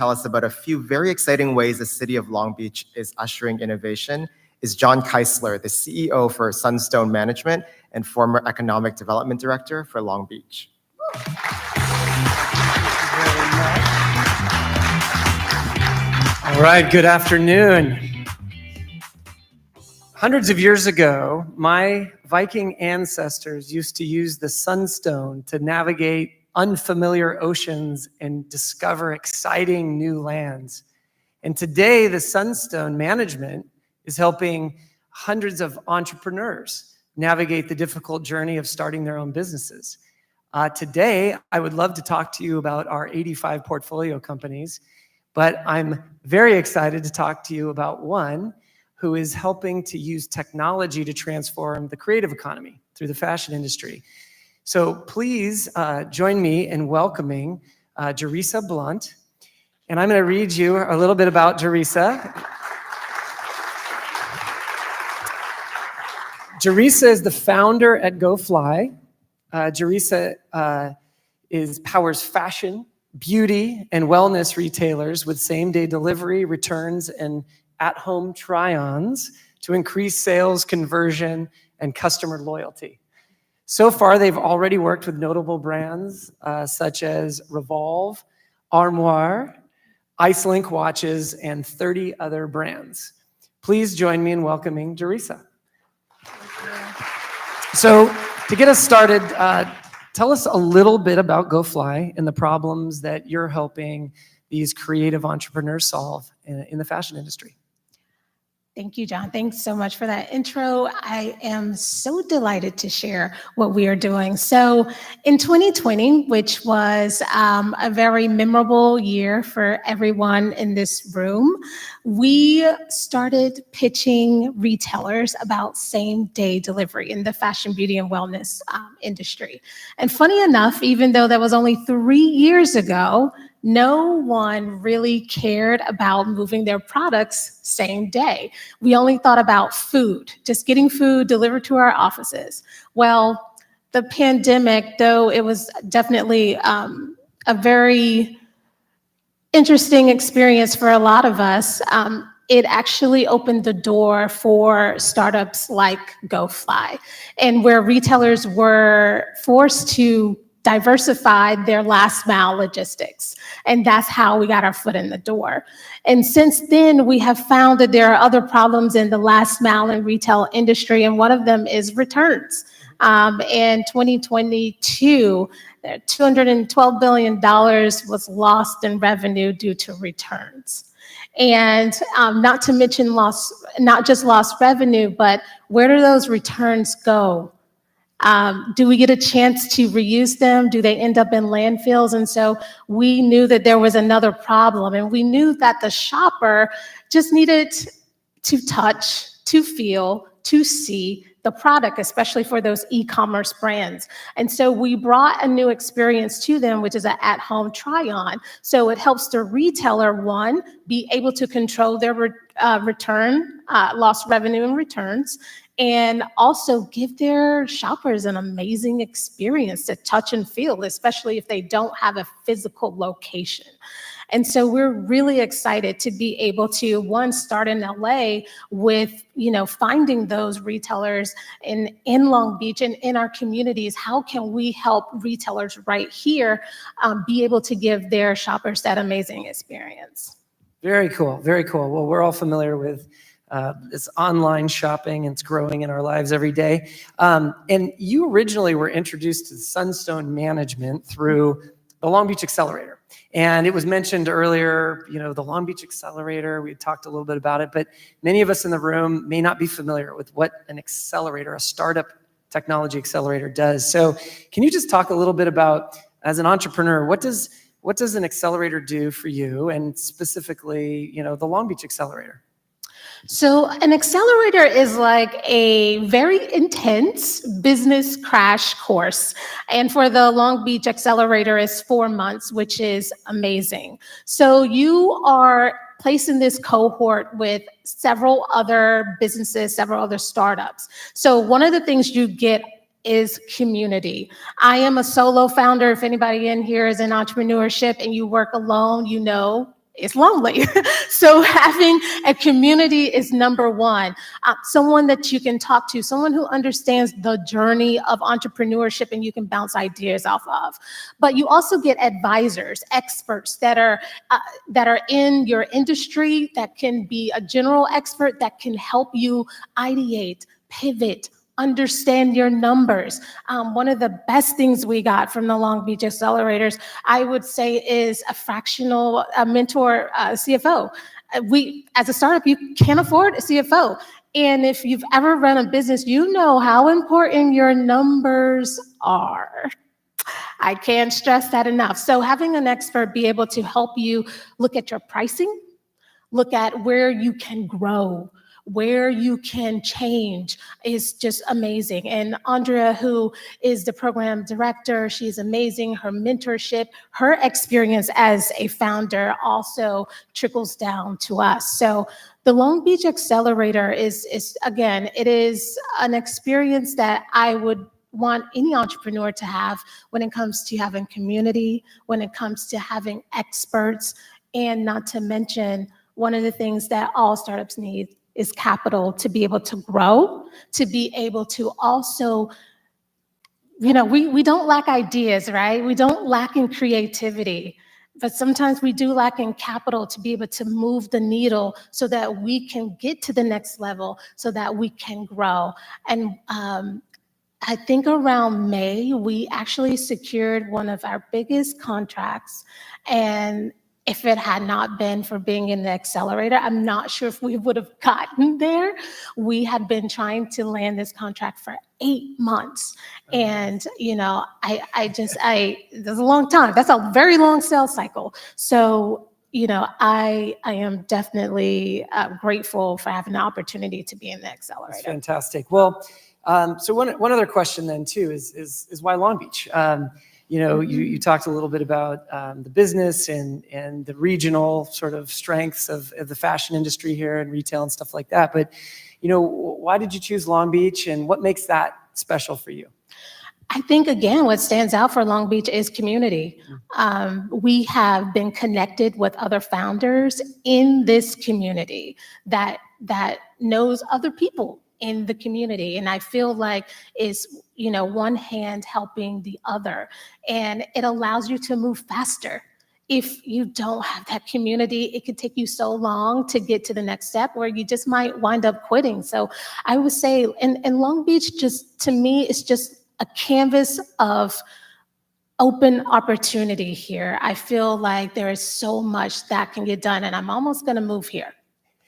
tell us about a few very exciting ways the city of Long Beach is ushering innovation is John Keisler, the CEO for Sunstone Management and former Economic Development Director for Long Beach. All right, good afternoon. Hundreds of years ago, my Viking ancestors used to use the sunstone to navigate unfamiliar oceans and discover exciting new lands. And today, the Sunstone Management is helping hundreds of entrepreneurs navigate the difficult journey of starting their own businesses. Today, I would love to talk to you about our 85 portfolio companies, but I'm very excited to talk to you about one who is helping to use technology to transform the creative economy through the fashion industry. So please join me in welcoming Joresa Blount. And I'm going to read you a little bit about Joresa. Joresa is the founder at Go Flyy. Joresa powers fashion, beauty, and wellness retailers with same-day delivery, returns, and at-home try-ons to increase sales, conversion, and customer loyalty. So far, they've already worked with notable brands such as Revolve, Armoire, Icelink watches, and 30 other brands. Please join me in welcoming Joresa. So to get us started, tell us a little bit about Go Flyy and the problems that you're helping these creative entrepreneurs solve in the fashion industry. Thank you, John. Thanks so much for that intro. I am so delighted to share what we are doing. So in 2020, which was a very memorable year for everyone in this room, we started pitching retailers about same-day delivery in the fashion, beauty, and wellness industry. And funny enough, even though that was only 3 years ago, no one really cared about moving their products same day. We only thought about food, just getting food delivered to our offices. Well, the pandemic, though it was definitely a very interesting experience for a lot of us, it actually opened the door for startups like Go Flyy, and where retailers were forced to diversify their last mile logistics. And that's how we got our foot in the door. And since then, we have found that there are other problems in the last mile and retail industry, and one of them is returns. In 2022, $212 billion was lost in revenue due to returns. And not to mention not just lost revenue, but where do those returns go? Do we get a chance to reuse them? Do they end up in landfills? And so we knew that there was another problem, and we knew that the shopper just needed to touch, to feel, to see the product, especially for those e-commerce brands. And so we brought a new experience to them, which is an at-home try-on. So it helps the retailer, one, be able to control their lost revenue and returns, and also give their shoppers an amazing experience to touch and feel, especially if they don't have a physical location. And so we're really excited to be able to, one, start in LA with, finding those retailers in Long Beach and in our communities. How can we help retailers right here be able to give their shoppers that amazing experience? Very cool, very cool. Well, we're all familiar with this online shopping, and it's growing in our lives every day. And you originally were introduced to Sunstone Management through the Long Beach Accelerator. And it was mentioned earlier, the Long Beach Accelerator, we talked a little bit about it, but many of us in the room may not be familiar with what an accelerator, a startup technology accelerator does. So can you just talk a little bit about, as an entrepreneur, what does an accelerator do for you, and specifically, the Long Beach Accelerator? So an accelerator is like a very intense business crash course. And for the Long Beach Accelerator, it's 4 months, which is amazing. So you are placed in this cohort with several other businesses, several other startups. So one of the things you get is community. I am a solo founder. If anybody in here is in entrepreneurship and you work alone, it's lonely. So having a community is number one. Someone that you can talk to, someone who understands the journey of entrepreneurship and you can bounce ideas off of. But you also get advisors, experts that are in your industry, that can be a general expert that can help you ideate, pivot, understand your numbers. One of the best things we got from the Long Beach accelerators, I would say, is a fractional mentor CFO. As a startup, you can't afford a CFO. And if you've ever run a business, you know how important your numbers are. I can't stress that enough. So having an expert be able to help you look at your pricing, look at where you can grow, where you can change is just amazing. And Andrea, who is the program director, she's amazing. Her mentorship, her experience as a founder also trickles down to us. So the Long Beach Accelerator is again, it is an experience that I would want any entrepreneur to have when it comes to having community, when it comes to having experts, and not to mention, one of the things that all startups need is capital to be able to grow, to be able to also, we don't lack ideas, right? We don't lack in creativity, but sometimes we do lack in capital to be able to move the needle so that we can get to the next level, so that we can grow. And I think around May, we actually secured one of our biggest contracts. And if it had not been for being in the accelerator, I'm not sure if we would have gotten there. We had been trying to land this contract for 8 months. And, that's a long time. That's a very long sales cycle. So, I am definitely grateful for having the opportunity to be in the accelerator. That's fantastic. Well, so one other question then too is why Long Beach? You talked a little bit about the business and the regional sort of strengths of the fashion industry here and retail and stuff like that. But, why did you choose Long Beach and what makes that special for you? I think, again, what stands out for Long Beach is community. We have been connected with other founders in this community that knows other people in the community. And I feel like it's, one hand helping the other. And it allows you to move faster. If you don't have that community, it could take you so long to get to the next step where you just might wind up quitting. So I would say, and Long Beach, just to me, is just a canvas of open opportunity here. I feel like there is so much that can get done, and I'm almost going to move here.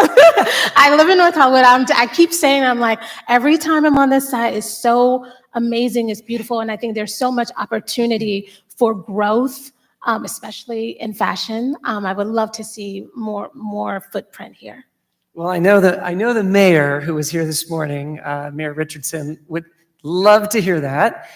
I live in North Hollywood. I keep saying, I'm like, every time I'm on this side, it's so amazing, it's beautiful, and I think there's so much opportunity for growth, especially in fashion. I would love to see more footprint here. Well, I know the mayor who was here this morning, Mayor Richardson, would love to hear that.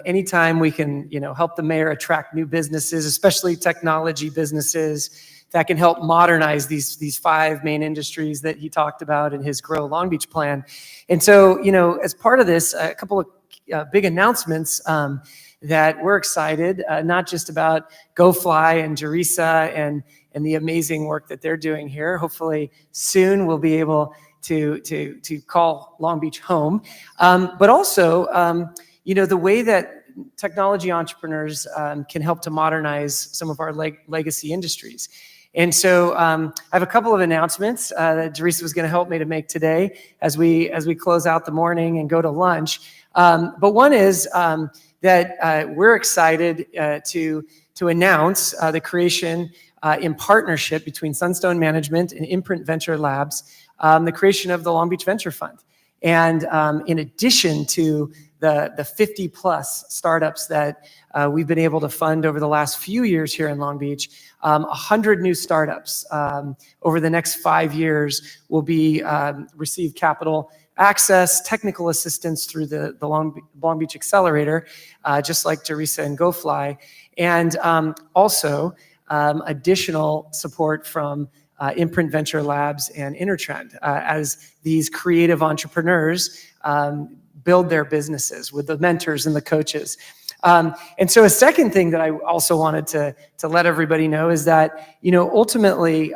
Anytime we can, help the mayor attract new businesses, especially technology businesses, that can help modernize these 5 main industries that he talked about in his Grow Long Beach plan. And so, as part of this, a couple of big announcements that we're excited, not just about Go Flyy and Joresa and the amazing work that they're doing here. Hopefully soon we'll be able to call Long Beach home, but also, the way that technology entrepreneurs can help to modernize some of our legacy industries. And so I have a couple of announcements that Joresa was going to help me to make today as we close out the morning and go to lunch. But one is that we're excited to announce the creation in partnership between Sunstone Management and Imprint Venture Labs, the creation of the Long Beach Venture Fund. And in addition to the 50 plus startups that we've been able to fund over the last few years here in Long Beach, 100 new startups over the next 5 years will be receive capital access, technical assistance through the Long Beach Accelerator, just like Joresa and Go Flyy, and also additional support from Imprint Venture Labs and Intertrend as these creative entrepreneurs build their businesses with the mentors and the coaches. And so a second thing that I also wanted to let everybody know is that, ultimately,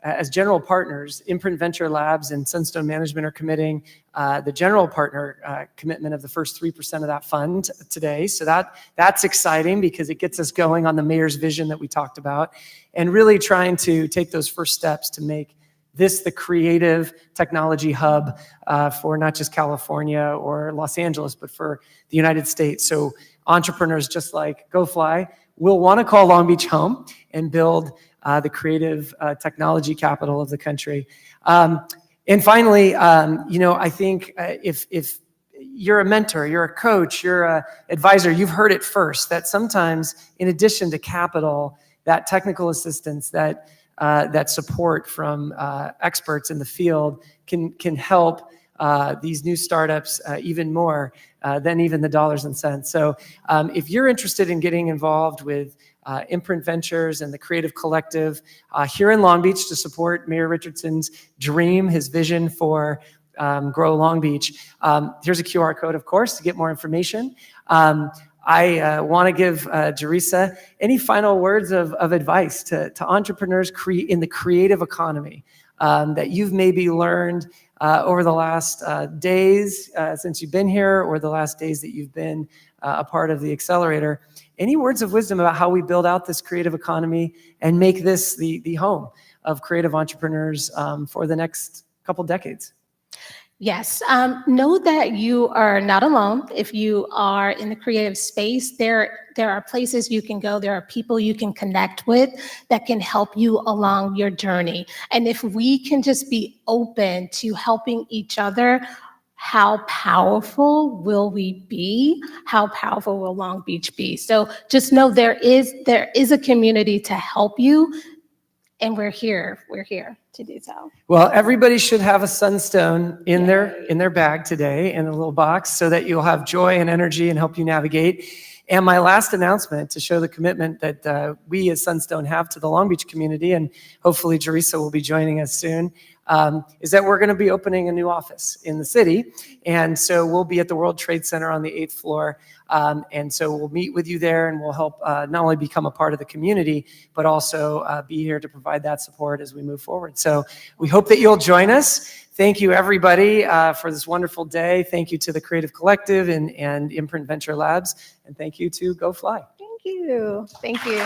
as general partners, Imprint Venture Labs and Sunstone Management are committing the general partner commitment of the first 3% of that fund today. So that's exciting because it gets us going on the mayor's vision that we talked about, and really trying to take those first steps to make this the creative technology hub for not just California or Los Angeles, but for the United States. So entrepreneurs just like Go Flyy will want to call Long Beach home and build the creative technology capital of the country. And finally, I think if you're a mentor, you're a coach, you're an advisor, you've heard it first, that sometimes in addition to capital, that technical assistance, that support from experts in the field can help these new startups even more than even the dollars and cents. So if you're interested in getting involved with Imprint Ventures and the Creative Collective here in Long Beach to support Mayor Richardson's dream, his vision for Grow Long Beach, here's a QR code, of course, to get more information. I want to give Joresa any final words of advice to entrepreneurs in the creative economy that you've maybe learned over the last days since you've been here, or the last days that you've been a part of the accelerator. Any words of wisdom about how we build out this creative economy and make this the home of creative entrepreneurs for the next couple decades? Yes, know that you are not alone. If you are in the creative space, there are places you can go, there are people you can connect with that can help you along your journey. And if we can just be open to helping each other, how powerful will we be? How powerful will Long Beach be? So just know there is a community to help you, and we're here to do so. Well, everybody should have a sunstone in their bag today, in a little box, so that you'll have joy and energy and help you navigate. And my last announcement, to show the commitment that we as Sunstone have to the Long Beach community, and hopefully Joresa will be joining us soon, is that we're going to be opening a new office in the city. And so we'll be at the World Trade Center on the 8th floor. And so we'll meet with you there, and we'll help not only become a part of the community, but also be here to provide that support as we move forward. So we hope that you'll join us. Thank you, everybody, for this wonderful day. Thank you to the Creative Collective and Imprint Venture Labs. And thank you to Go Flyy. Thank you. Thank you.